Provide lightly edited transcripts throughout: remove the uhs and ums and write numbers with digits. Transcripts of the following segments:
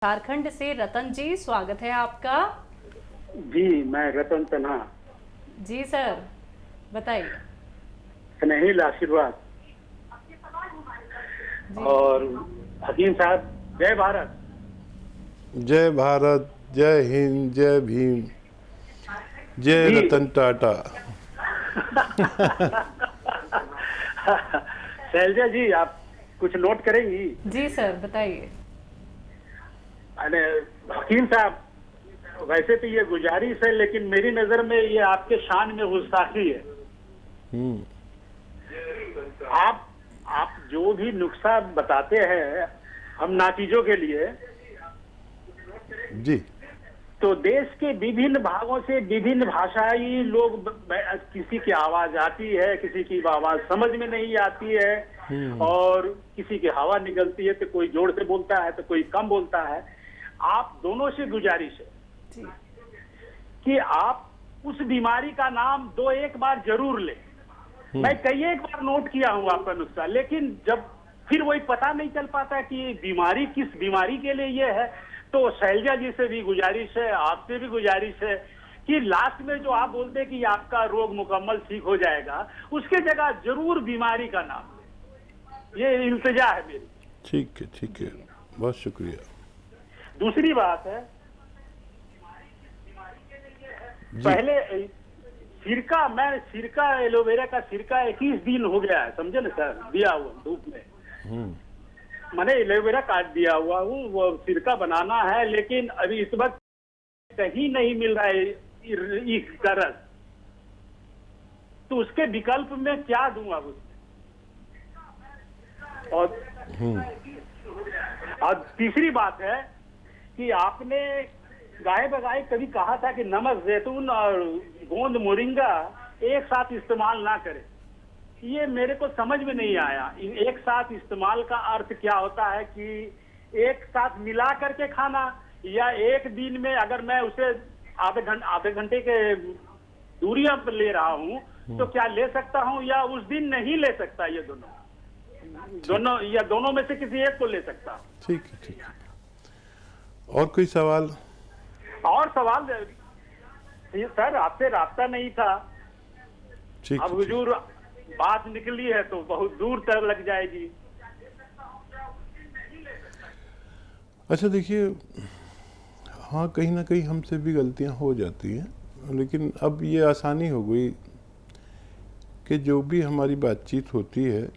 झारखंड से रतन जी, स्वागत है आपका। जी, मैं रतन तन्हा। जी सर, बताइए। स्नेहिल आशीर्वाद। जी और हकीम साहब, जय भारत। जय भारत, जय हिंद, जय भीम, जय जी। रतन टाटा। शैलजा जी, आप कुछ नोट करेंगी? जी सर, बताइए। अरे हकीम साहब, वैसे तो ये गुजारिश है, लेकिन मेरी नजर में ये आपके शान में गुस्ताखी है। आप जो भी नुस्खा बताते हैं हम नाचीजों के लिए, जी तो देश के विभिन्न भागों से विभिन्न भाषाई लोग, किसी की आवाज आती है, किसी की आवाज समझ में नहीं आती है, और किसी की हवा निकलती है, तो कोई जोर से बोलता है तो कोई कम बोलता है। आप दोनों से गुजारिश है कि आप उस बीमारी का नाम दो एक बार जरूर लें। मैं कई एक बार नोट किया हूं आपका नुस्खा, लेकिन जब फिर वही पता नहीं चल पाता कि बीमारी किस बीमारी के लिए ये है। तो शैलजा जी से भी गुजारिश है, आपसे भी गुजारिश है कि लास्ट में जो आप बोलते हैं कि आपका रोग मुकम्मल ठीक हो जाएगा, उसके जगह जरूर बीमारी का नाम लें। ये इल्तिजा है मेरी। ठीक है, बहुत शुक्रिया। दूसरी बात है, जी। पहले सिरका एलोवेरा का सिरका 21 दिन हो गया है, समझे ना सर, दिया हुआ धूप में। मैंने एलोवेरा काट दिया हुआ हूँ, वो सिरका बनाना है, लेकिन अभी इस वक्त कहीं नहीं मिल रहा है इसका रस। तो उसके विकल्प में क्या दूं अब उसमें? और तीसरी बात है कि आपने गाय बगाए कभी कहा था कि नमक, जैतून और गोंद मोरिंगा एक साथ इस्तेमाल ना करें। ये मेरे को समझ में नहीं आया। एक साथ इस्तेमाल का अर्थ क्या होता है कि एक साथ मिला करके खाना, या एक दिन में अगर मैं उसे आधे घंटे के दूरियां पर ले रहा हूँ तो क्या ले सकता हूँ, या उस दिन नहीं ले सकता? ये दोनों या दोनों में से किसी एक को ले सकता हूँ। ठीक है। और कोई सवाल? और सवाल सर, आपसे रास्ता नहीं था, अब हुजूर बात निकली है तो बहुत दूर तक लग जाएगी। अच्छा देखिए, हाँ, कहीं ना कहीं हमसे भी गलतियां हो जाती हैं, लेकिन अब ये आसानी हो गई कि जो भी हमारी बातचीत होती है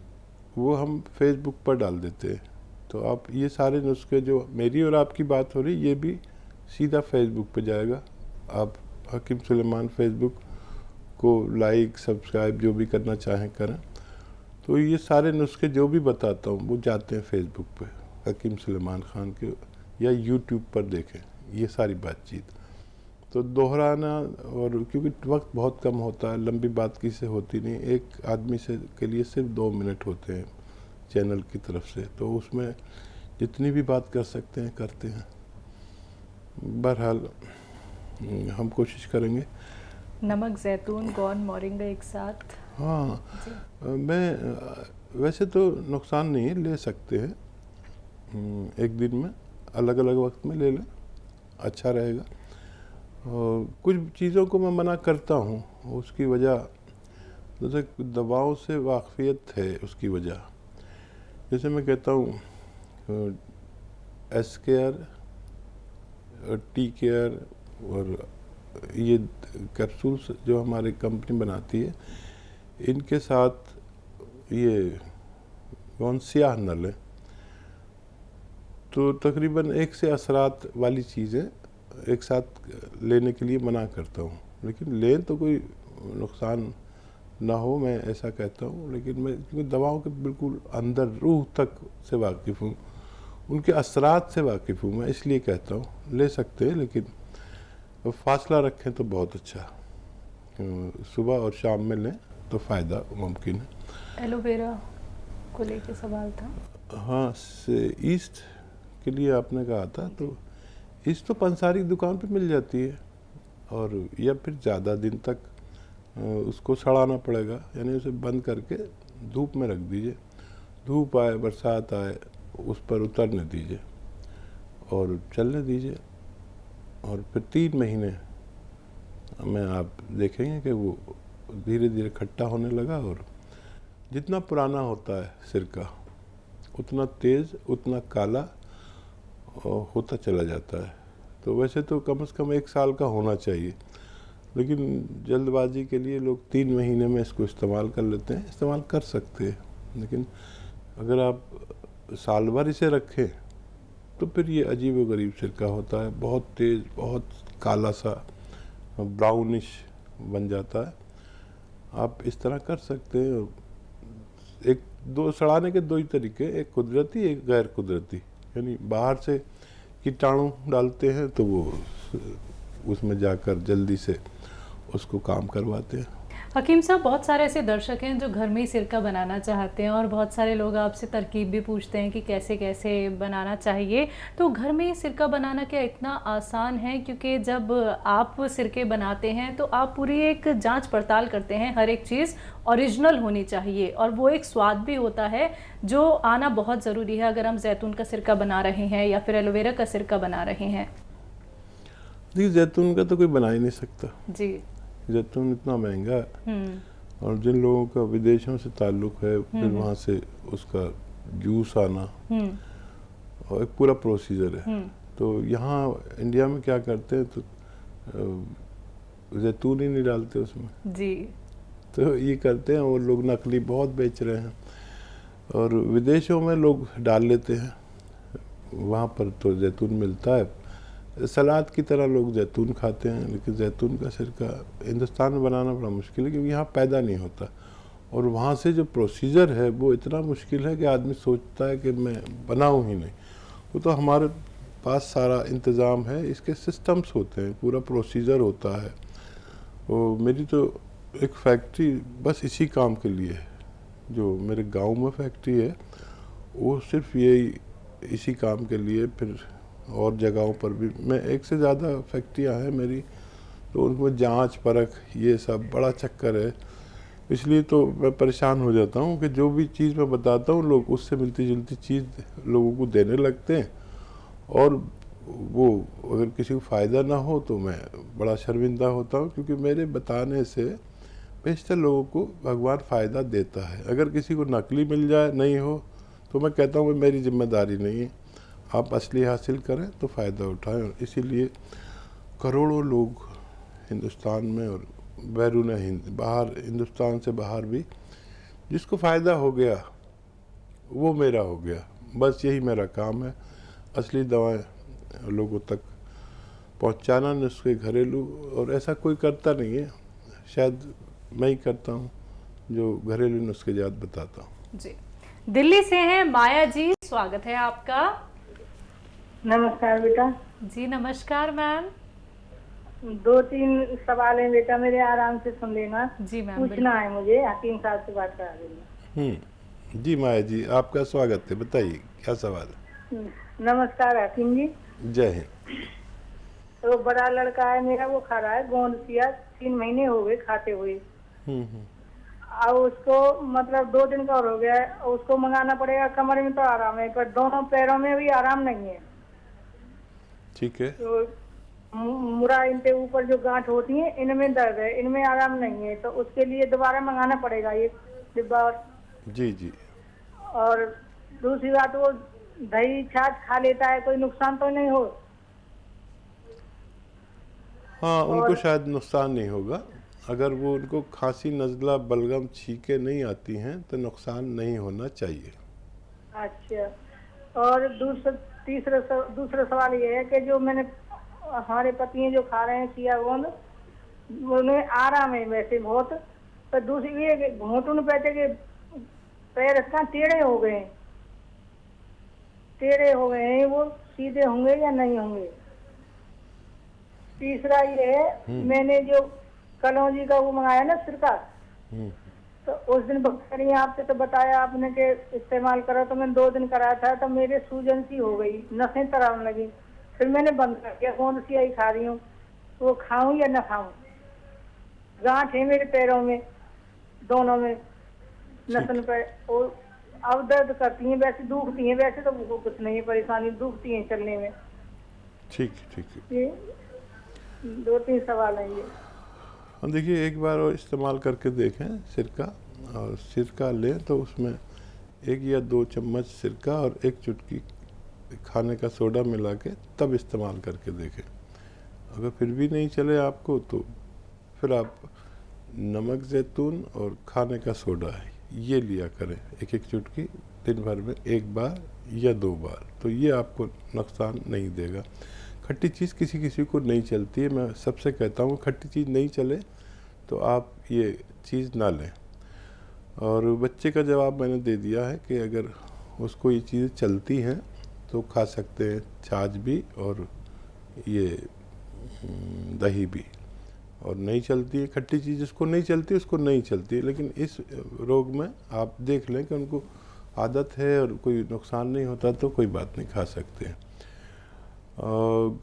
वो हम फेसबुक पर डाल देते हैं। तो आप ये सारे नुस्खे, जो मेरी और आपकी बात हो रही, ये भी सीधा फेसबुक पे जाएगा। आप हकीम सुलेमान फेसबुक को लाइक, सब्सक्राइब जो भी करना चाहें करें। तो ये सारे नुस्खे जो भी बताता हूँ वो जाते हैं फेसबुक पे, हकीम सुलेमान खान के, या यूट्यूब पर देखें ये सारी बातचीत। तो दोहराना, और क्योंकि वक्त बहुत कम होता है, लंबी बात किसी से होती नहीं, एक आदमी से के लिए सिर्फ 2 मिनट होते हैं चैनल की तरफ से, तो उसमें जितनी भी बात कर सकते हैं करते हैं। बहरहाल हम कोशिश करेंगे। नमक, जैतून, गोंद, मोरिंगा एक साथ। हाँ, मैं वैसे तो नुकसान नहीं है, ले सकते हैं। एक दिन में अलग अलग वक्त में ले लें, अच्छा रहेगा। और कुछ चीज़ों को मैं मना करता हूँ, उसकी वजह जैसे दवाओं से वाकफियत है, उसकी वजह जैसे मैं कहता हूँ एस केयर, टी केयर और ये कैप्सूल्स जो हमारी कंपनी बनाती है, इनके साथ ये कौन स्याह नल है, तो तकरीबन 1 से असरात वाली चीज़ें एक साथ लेने के लिए मना करता हूँ। लेकिन लें तो कोई नुकसान ना हो, मैं ऐसा कहता हूँ। लेकिन मैं क्योंकि दवाओं के बिल्कुल अंदर रूह तक से वाकिफ़ हूँ, उनके असरात से वाकिफ़ हूँ, मैं इसलिए कहता हूँ ले सकते हैं, लेकिन फासला रखें तो बहुत अच्छा। सुबह और शाम में लें तो फ़ायदा मुमकिन है। एलोवेरा को लेके सवाल था। हाँ, ईस्ट के लिए आपने कहा था, तो ईस्ट तो पंसारी दुकान पे मिल जाती है, और या फिर ज़्यादा दिन तक उसको सड़ाना पड़ेगा, यानी उसे बंद करके धूप में रख दीजिए। धूप आए, बरसात आए, उस पर उतरने दीजिए, और चलने दीजिए, और फिर 3 महीने में आप देखेंगे कि वो धीरे धीरे खट्टा होने लगा, और जितना पुराना होता है सिरका उतना तेज़, उतना काला होता चला जाता है। तो वैसे तो कम से कम 1 साल का होना चाहिए, लेकिन जल्दबाजी के लिए लोग 3 महीने में इसको इस्तेमाल कर लेते हैं। इस्तेमाल कर सकते हैं, लेकिन अगर आप साल भर इसे रखें तो फिर ये अजीब व गरीब सिरका होता है, बहुत तेज़, बहुत काला सा ब्राउनिश बन जाता है। आप इस तरह कर सकते हैं। एक दो सड़ाने के 2 ही तरीके, एक कुदरती, एक गैर कुदरती। यानी बाहर से कीटाणु डालते हैं तो वो उसमें जाकर जल्दी से उसको काम करवाते हैं। हकीम साहब, बहुत सारे ऐसे दर्शक हैं जो घर में ही सिरका बनाना चाहते हैं, और बहुत सारे लोग आपसे तरकीब भी पूछते हैं कि कैसे कैसे बनाना चाहिए। तो घर में ही सिरका बनाना क्या इतना आसान है? क्योंकि जब आप सिरके बनाते हैं तो आप पूरी एक जांच पड़ताल करते हैं, हर एक चीज़ ओरिजिनल होनी चाहिए, और वो एक स्वाद भी होता है जो आना बहुत ज़रूरी है अगर हम जैतून का सिरका बना रहे हैं या फिर एलोवेरा का सिरका बना रहे हैं। देखिए, जैतून का तो कोई बना ही नहीं सकता जी। जैतून इतना महंगा है, और जिन लोगों का विदेशों से ताल्लुक है, फिर वहाँ से उसका जूस आना, और एक पूरा प्रोसीजर है। तो यहाँ इंडिया में क्या करते हैं, तो जैतून ही नहीं डालते उसमें जी। तो ये करते हैं, और लोग नकली बहुत बेच रहे हैं, और विदेशों में लोग डाल लेते हैं। वहाँ पर तो जैतून मिलता है, सलाद की तरह लोग जैतून खाते हैं, लेकिन जैतून का सिरका हिंदुस्तान में बनाना बड़ा मुश्किल है, क्योंकि यहाँ पैदा नहीं होता, और वहाँ से जो प्रोसीजर है वो इतना मुश्किल है कि आदमी सोचता है कि मैं बनाऊँ ही नहीं। वो तो हमारे पास सारा इंतज़ाम है, इसके सिस्टम्स होते हैं, पूरा प्रोसीजर होता है। वो मेरी तो एक फैक्ट्री बस इसी काम के लिए है, जो मेरे गांव में फैक्ट्री है वो सिर्फ यही इसी काम के लिए। फिर और जगहों पर भी मैं 1 से ज़्यादा फैक्ट्रियां हैं मेरी, तो उनमें जांच परख ये सब बड़ा चक्कर है। इसलिए तो मैं परेशान हो जाता हूँ कि जो भी चीज़ मैं बताता हूँ लोग उससे मिलती जुलती चीज़ लोगों को देने लगते हैं, और वो अगर किसी को फ़ायदा ना हो तो मैं बड़ा शर्मिंदा होता हूँ, क्योंकि मेरे बताने से बेशतर लोगों को भगवान फ़ायदा देता है। अगर किसी को नकली मिल जाए, नहीं हो, तो मैं कहता हूँ मेरी जिम्मेदारी नहीं है, आप असली हासिल करें तो फ़ायदा उठाएं। और इसीलिए करोड़ों लोग हिंदुस्तान में और बैरून हिंद, बाहर हिंदुस्तान से बाहर भी, जिसको फ़ायदा हो गया वो मेरा हो गया। बस यही मेरा काम है, असली दवाएं लोगों तक पहुंचाना, नुस्खे घरेलू। और ऐसा कोई करता नहीं है, शायद मैं ही करता हूं जो घरेलू नुस्खे ज़्यादा बताता हूं। जी। दिल्ली से हैं माया जी, स्वागत है आपका। नमस्कार बेटा। जी नमस्कार मैम। 2-3 सवाल हैं बेटा मेरे, आराम से सुन लेना। जी मैम। पूछना है मुझे, हकीम साहब से बात करा देना। जी माया जी, आपका स्वागत है, बताइए क्या सवाल है। नमस्कार हकीम जी। जय हिंद। तो बड़ा लड़का है मेरा, वो खा रहा है गोंद पिया, 3 महीने हो गए खाते हुए। अब उसको मतलब 2 दिन का और हो गया है, उसको मंगाना पड़ेगा। कमर में तो आराम है, पर दोनों पैरों में भी आराम नहीं है। ठीक है। तो मुरा इनके ऊपर जो गांठ होती है इनमें दर्द है, इनमें आराम नहीं है, तो उसके लिए दोबारा मंगाना पड़ेगा ये डिब्बा। जी जी। और दूसरी बात, वो दही छाछ खा लेता है, कोई नुकसान तो नहीं हो? हाँ, उनको शायद नुकसान नहीं होगा। अगर वो उनको खांसी, नज़ला, बलगम, छींके नहीं आती हैं तो नुकसान नहीं होना चाहिए। अच्छा। और दूसरा सवाल ये है कि जो मैंने हमारे पति हैं जो खा रहे हैं चिया गोंद, उन्हें आराम है वैसे बहुत, पर दूसरी ये घुटन पे के पैर टेढ़े हो गए हैं, वो सीधे होंगे या नहीं होंगे? तीसरा ये है, मैंने जो कलौंजी का वो मंगाया ना सिरका, तो उस दिन बकरी आपसे तो बताया आपने कि इस्तेमाल करा, तो मैंने 2 दिन कराया था, तो मेरे सूजन सी हो गई, नसें तराने लगी, फिर मैंने बंद कर दिया। कौन सी आई खा रही हूँ, वो खाऊं या न खाऊं? गांठ है मेरे पैरों में, दोनों में नसन पे, और अब दर्द करती हैं, वैसे दुखती हैं, वैसे तो कुछ नहीं है परेशानी, दुखती हैं चलने में। ठीक है, ठीक है। ये 2-3 सवाल हैं ये। हाँ, देखिए एक बार और इस्तेमाल करके देखें सिरका, और सिरका लें तो उसमें 1 या 2 चम्मच सिरका और 1 चुटकी खाने का सोडा मिला के तब इस्तेमाल करके देखें। अगर फिर भी नहीं चले आपको तो फिर आप नमक ज़ैतून और खाने का सोडा है ये लिया करें, 1-1 चुटकी दिन भर में 1 बार या 2 बार, तो ये आपको नुकसान नहीं देगा। खट्टी चीज़ किसी किसी को नहीं चलती है, मैं सबसे कहता हूँ खट्टी चीज़ नहीं चले तो आप ये चीज़ ना लें। और बच्चे का जवाब मैंने दे दिया है कि अगर उसको ये चीज़ें चलती हैं तो खा सकते हैं, छाछ भी और ये दही भी। और नहीं चलती है खट्टी चीज़, जिसको नहीं चलती उसको नहीं चलती है, लेकिन इस रोग में आप देख लें कि उनको आदत है और कोई नुकसान नहीं होता तो कोई बात नहीं, खा सकते हैं।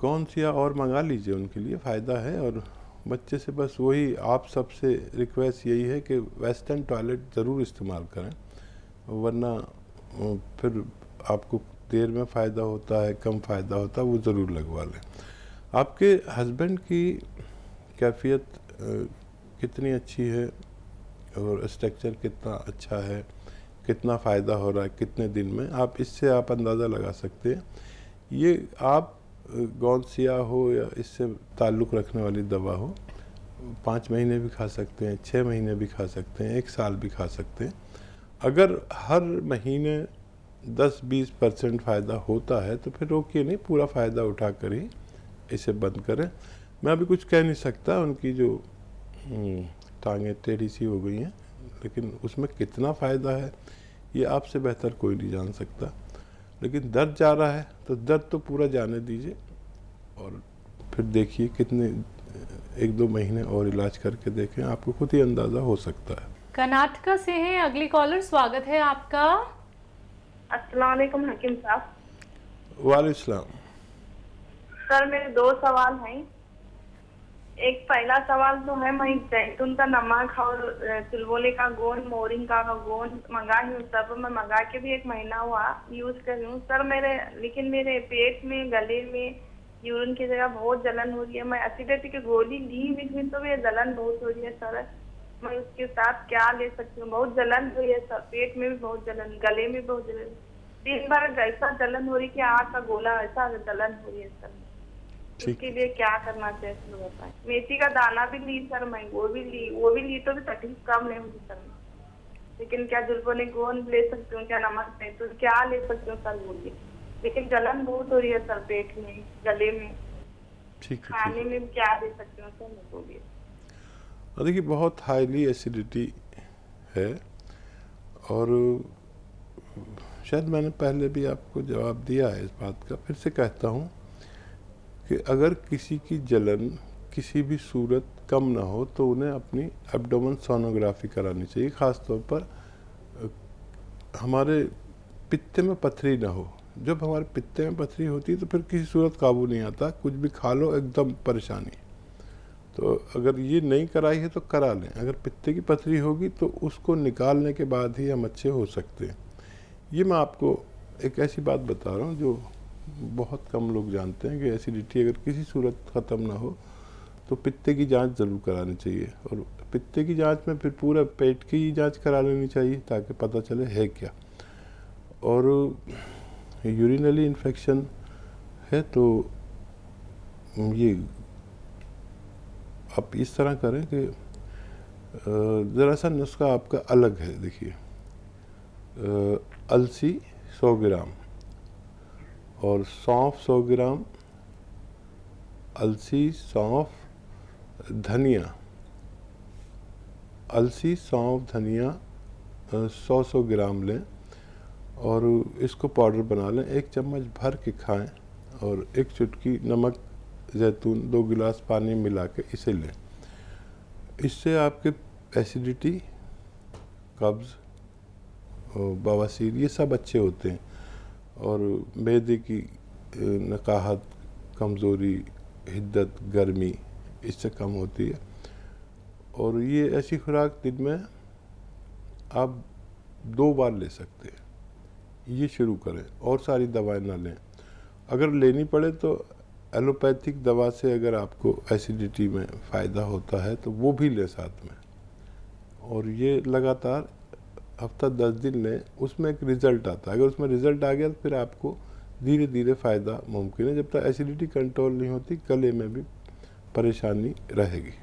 गौनसिया और मंगा लीजिए, उनके लिए फ़ायदा है। और बच्चे से बस वही आप सबसे रिक्वेस्ट यही है कि वेस्टर्न टॉयलेट ज़रूर इस्तेमाल करें, वरना फिर आपको देर में फ़ायदा होता है, कम फ़ायदा होता है, वो ज़रूर लगवा लें। आपके हस्बैंड की कैफियत कितनी अच्छी है और स्ट्रक्चर कितना अच्छा है, कितना फ़ायदा हो रहा है कितने दिन में, आप इससे आप अंदाज़ा लगा सकते हैं। ये आप गौनसिया हो या इससे ताल्लुक़ रखने वाली दवा हो, 5 महीने भी खा सकते हैं, 6 महीने भी खा सकते हैं, 1 साल भी खा सकते हैं। अगर हर महीने 10-20% फ़ायदा होता है तो फिर रोकिए नहीं, पूरा फ़ायदा उठा कर ही इसे बंद करें। मैं अभी कुछ कह नहीं सकता, उनकी जो टांगें टेढ़ी सी हो गई हैं, लेकिन उसमें कितना फ़ायदा है ये आपसे बेहतर कोई नहीं जान सकता। लेकिन दर्द जा रहा है तो दर्द तो पूरा जाने दीजिए और फिर देखिए कितने 1-2 महीने और इलाज करके देखें, आपको खुद ही अंदाज़ा हो सकता है। कर्नाटका से हैं अगली कॉलर, स्वागत है आपका। अस्सलाम वालेकुम हकीम साहब। वालेकुम सलाम। सर मेरे 2 सवाल हैं। एक पहला सवाल तो है, मैं जैतून का नमक और चिलगोले का गोंद, मोरिंगा का गोंद मंगाई हूँ, सब मैं मंगा के भी 1 महीना हुआ यूज कर रही हूँ सर। लेकिन मेरे पेट में, गले में, यूरिन की जगह बहुत जलन हो रही है। मैं एसिडिटी की गोली ली भी तो भी जलन बहुत हो रही है सर। मैं उसके साथ क्या ले सकती हूँ? बहुत जलन हो रही है सर, पेट में भी बहुत जलन, गले में बहुत जलन, दिन भर ऐसा जलन हो रही है कि आग का गोला ऐसा जलन हो रही है सर। उसके लिए क्या करना चाहिए सर बताएं। मेथी का दाना भी ली सर मैं, वो भी ली तो भी तकलीफ कम नहीं हुई सर। लेकिन क्या जुल्फोने गोंद ले सकती हूँ, क्या नमक नहीं, तो क्या ले सकती हूँ सर बोलिए। लेकिन जलन बहुत हो रही है सर, पेट में, गले में, खाने में क्या दे सकती हूँ सर बोलिए। देखिए बहुत हाईली एसिडिटी है और शायद मैंने पहले भी आपको जवाब दिया है इस बात का, फिर से कहता हूँ कि अगर किसी की जलन किसी भी सूरत कम ना हो तो उन्हें अपनी एब्डोमेन सोनोग्राफी करानी चाहिए। ख़ास तौर पर हमारे पित्ते में पथरी ना हो। जब हमारे पित्ते में पथरी होती है तो फिर किसी सूरत काबू नहीं आता, कुछ भी खा लो एकदम परेशानी। तो अगर ये नहीं कराई है तो करा लें। अगर पित्ते की पथरी होगी तो उसको निकालने के बाद ही हम अच्छे हो सकते हैं। ये मैं आपको एक ऐसी बात बता रहा हूँ जो बहुत कम लोग जानते हैं कि एसिडिटी अगर किसी सूरत ख़त्म ना हो तो पित्ते की जांच ज़रूर करानी चाहिए। और पित्ते की जांच में फिर पूरा पेट की जांच करा लेनी चाहिए ताकि पता चले है क्या। और यूरिनरी इन्फेक्शन है तो ये आप इस तरह करें कि ज़रा सा नुस्खा आपका अलग है। देखिए अलसी 100 ग्राम और सौंफ 100 ग्राम, अलसी, सौंफ, धनिया, अलसी, सौंफ, धनिया 100 ग्राम लें और इसको पाउडर बना लें। 1 चम्मच भर के खाएं और 1 चुटकी नमक जैतून 2 गिलास पानी मिला के इसे लें। इससे आपके एसिडिटी, कब्ज़, बवासीर ये सब अच्छे होते हैं और मैदे की नकाहत, कमज़ोरी, हिद्दत, गर्मी इससे कम होती है। और ये ऐसी खुराक दिन में आप 2 बार ले सकते हैं। ये शुरू करें और सारी दवाएं ना लें। अगर लेनी पड़े तो एलोपैथिक दवा से अगर आपको एसिडिटी में फ़ायदा होता है तो वो भी लें साथ में, और ये लगातार हफ्ता 10 दिन लें, उसमें एक रिज़ल्ट आता है। अगर उसमें रिज़ल्ट आ गया तो फिर आपको धीरे धीरे फ़ायदा मुमकिन है। जब तक एसिडिटी कंट्रोल नहीं होती, गले में भी परेशानी रहेगी।